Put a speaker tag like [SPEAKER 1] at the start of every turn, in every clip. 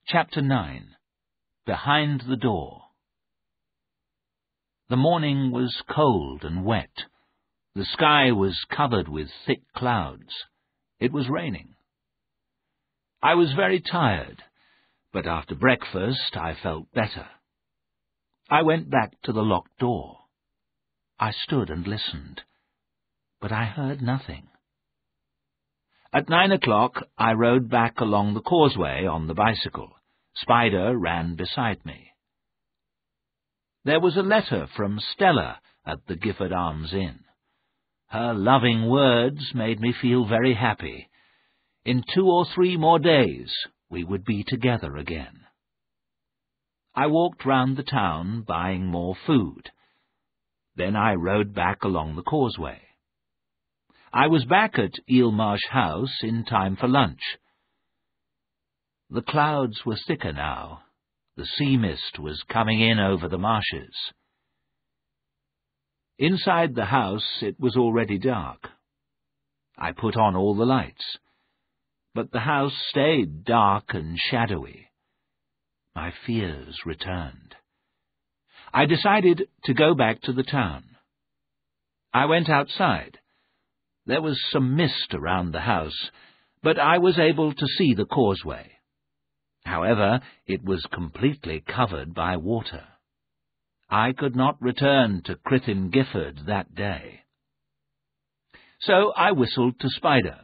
[SPEAKER 1] Chapter 9. Behind the Door. The morning was cold and wet. The sky was covered with thick clouds. It was raining. I was very tired, but after breakfast I felt better. I went back to the locked door. I stood and listened, but I heard nothing. At 9 o'clock I rode back along the causeway on the bicycle. Spider ran beside me. There was a letter from Stella at the Gifford Arms Inn. Her loving words made me feel very happy. In 2 or 3 more days we would be together again. I walked round the town buying more food. Then I rode back along the causeway. I was back at Eelmarsh House in time for lunch. The clouds were thicker now. The sea mist was coming in over the marshes. Inside the house it was already dark. I put on all the lights, but the house stayed dark and shadowy. My fears returned. I decided to go back to the town. I went outside. There was some mist around the house, but I was able to see the causeway. However, it was completely covered by water. I could not return to Crythin Gifford that day. So I whistled to Spider.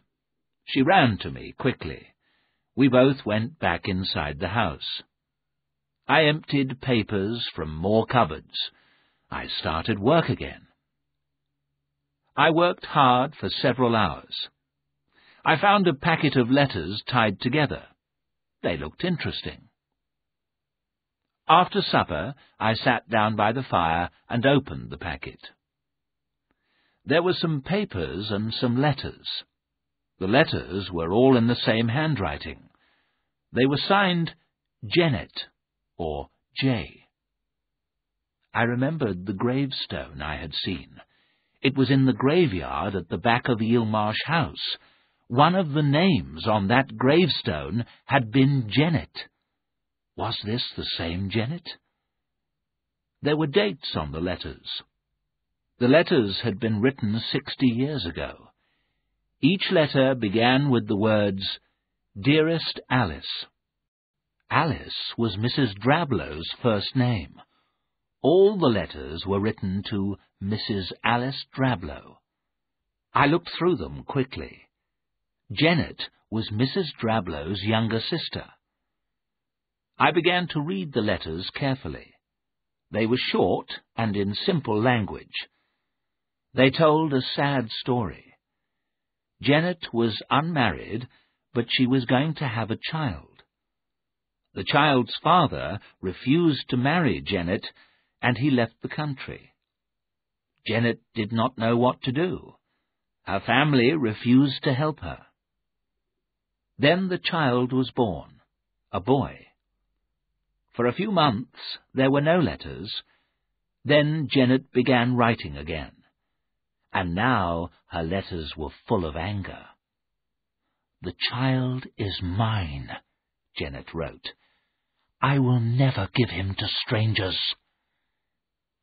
[SPEAKER 1] She ran to me quickly. We both went back inside the house. I emptied papers from more cupboards. I started work again. I worked hard for several hours. I found a packet of letters tied together. They looked interesting. After supper, I sat down by the fire and opened the packet. There were some papers and some letters. The letters were all in the same handwriting. They were signed Janet, or J. I remembered the gravestone I had seen. It was in the graveyard at the back of Eelmarsh House. One of the names on that gravestone had been Janet. Was this the same Janet? There were dates on the letters. The letters had been written 60 years ago. Each letter began with the words, "Dearest Alice." Alice was Mrs. Drablow's first name. All the letters were written to Mrs. Alice Drablow. I looked through them quickly. Janet was Mrs. Drablow's younger sister. I began to read the letters carefully. They were short and in simple language. They told a sad story. Janet was unmarried, but she was going to have a child. The child's father refused to marry Janet, and he left the country. Janet did not know what to do. Her family refused to help her. Then the child was born, a boy. For a few months there were no letters. Then Janet began writing again, and now her letters were full of anger. "The child is mine," Janet wrote. "I will never give him to strangers."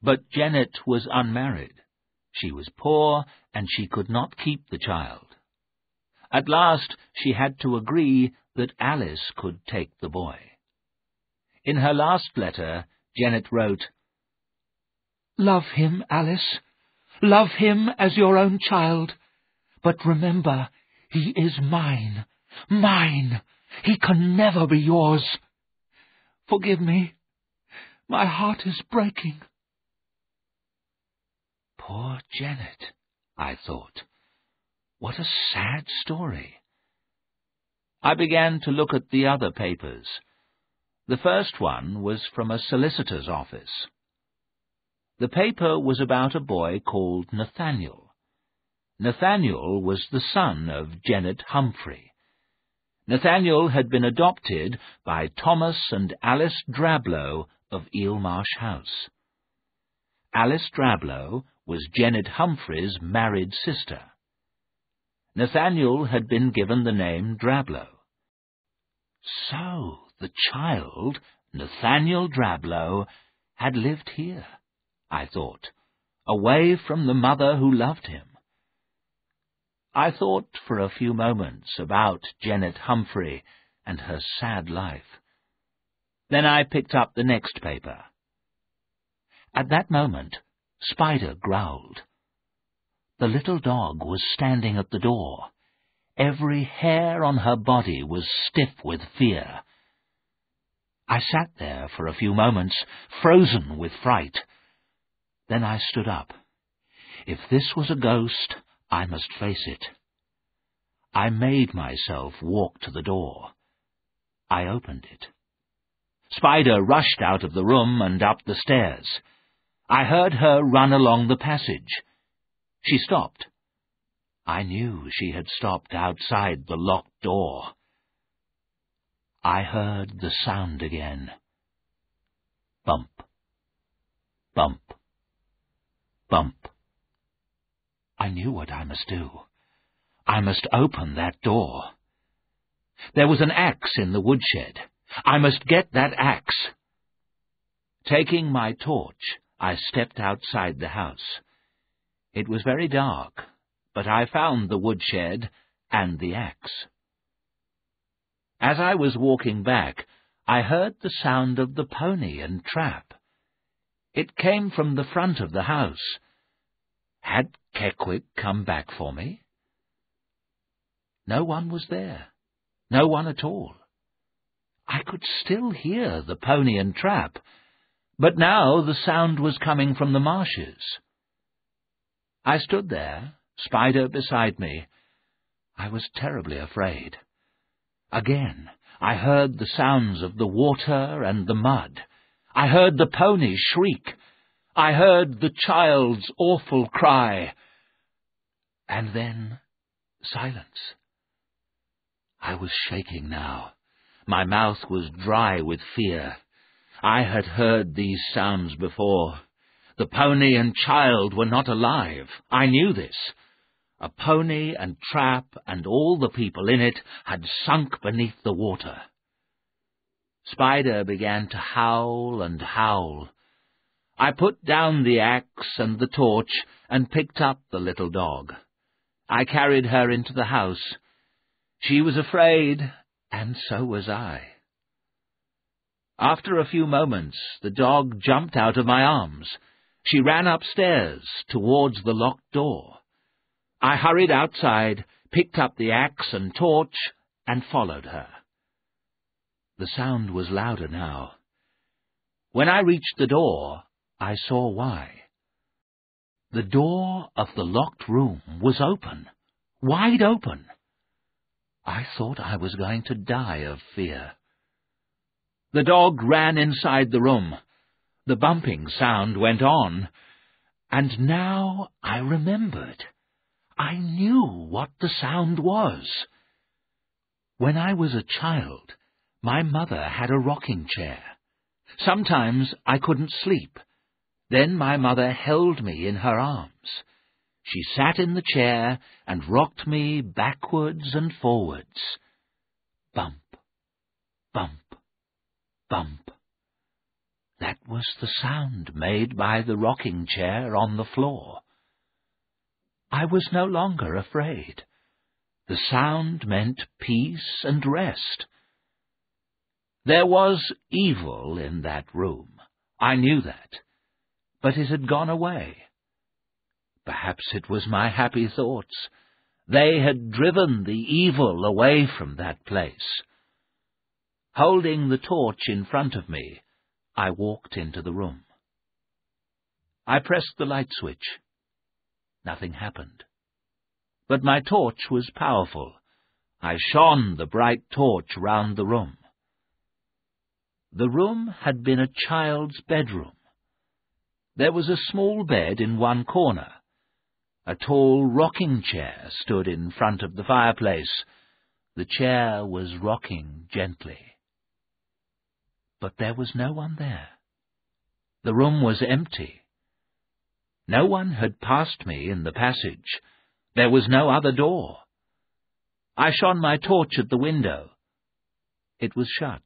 [SPEAKER 1] But Janet was unmarried. She was poor, and she could not keep the child. At last she had to agree that Alice could take the boy. In her last letter, Janet wrote, "Love him, Alice. Love him as your own child. But remember, he is mine. Mine. He can never be yours. Forgive me. My heart is breaking." Poor Janet, I thought. What a sad story. I began to look at the other papers. The first one was from a solicitor's office. The paper was about a boy called Nathaniel. Nathaniel was the son of Janet Humphrey. Nathaniel had been adopted by Thomas and Alice Drablow of Eelmarsh House. Alice Drablow was Janet Humphrey's married sister. Nathaniel had been given the name Drablow. So The child, Nathaniel Drablow, had lived here, I thought, away from the mother who loved him. I thought for a few moments about Janet Humphrey and her sad life. Then I picked up the next paper. At that moment, Spider growled. The little dog was standing at the door. Every hair on her body was stiff with fear. I sat there for a few moments, frozen with fright. Then I stood up. If this was a ghost, I must face it. I made myself walk to the door. I opened it. Spider rushed out of the room and up the stairs. I heard her run along the passage. She stopped. I knew she had stopped outside the locked door. I heard the sound again. Bump, bump, bump. I knew what I must do. I must open that door. There was an axe in the woodshed. I must get that axe. Taking my torch, I stepped outside the house. It was very dark, but I found the woodshed and the axe. As I was walking back, I heard the sound of the pony and trap. It came from the front of the house. Had Keckwick come back for me? No one was there. No one at all. I could still hear the pony and trap, but now the sound was coming from the marshes. I stood there, Spider beside me. I was terribly afraid. Again, I heard the sounds of the water and the mud. I heard the pony shriek. I heard the child's awful cry. And then silence. I was shaking now. My mouth was dry with fear. I had heard these sounds before. The pony and child were not alive. I knew this. A pony and trap and all the people in it had sunk beneath the water. Spider began to howl and howl. I put down the axe and the torch and picked up the little dog. I carried her into the house. She was afraid, and so was I. After a few moments, the dog jumped out of my arms. She ran upstairs towards the locked door. I hurried outside, picked up the axe and torch, and followed her. The sound was louder now. When I reached the door, I saw why. The door of the locked room was open, wide open. I thought I was going to die of fear. The dog ran inside the room. The bumping sound went on, and now I remembered. I knew what the sound was. When I was a child, my mother had a rocking chair. Sometimes I couldn't sleep. Then my mother held me in her arms. She sat in the chair and rocked me backwards and forwards. Bump, bump, bump. That was the sound made by the rocking chair on the floor. I was no longer afraid. The sound meant peace and rest. There was evil in that room. I knew that. But it had gone away. Perhaps it was my happy thoughts. They had driven the evil away from that place. Holding the torch in front of me, I walked into the room. I pressed the light switch. Nothing happened. But my torch was powerful. I shone the bright torch round the room. The room had been a child's bedroom. There was a small bed in one corner. A tall rocking chair stood in front of the fireplace. The chair was rocking gently. But there was no one there. The room was empty. No one had passed me in the passage. There was no other door. I shone my torch at the window. It was shut.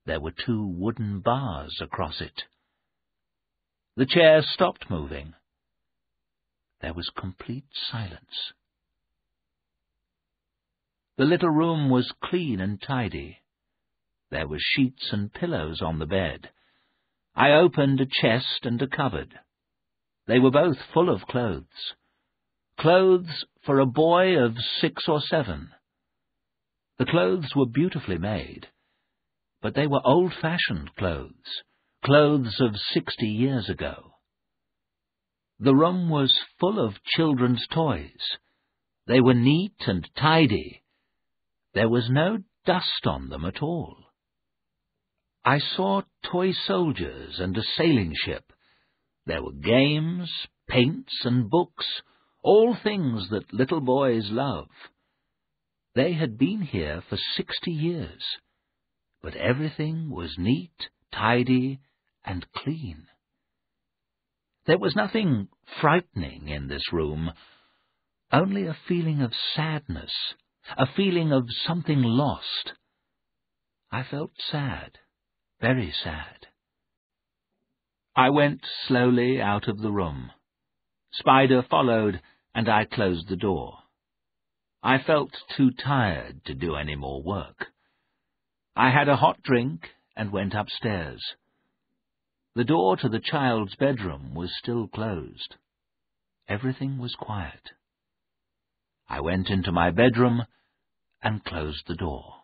[SPEAKER 1] There were 2 wooden bars across it. The chair stopped moving. There was complete silence. The little room was clean and tidy. There were sheets and pillows on the bed. I opened a chest and a cupboard. They were both full of clothes. Clothes for a boy of 6 or 7. The clothes were beautifully made, but they were old-fashioned clothes, clothes of 60 years ago. The room was full of children's toys. They were neat and tidy. There was no dust on them at all. I saw toy soldiers and a sailing ship. There were games, paints and books, all things that little boys love. They had been here for 60 years, but everything was neat, tidy, and clean. There was nothing frightening in this room, only a feeling of sadness, a feeling of something lost. I felt sad, very sad. I went slowly out of the room. Spider followed, and I closed the door. I felt too tired to do any more work. I had a hot drink and went upstairs. The door to the child's bedroom was still closed. Everything was quiet. I went into my bedroom and closed the door.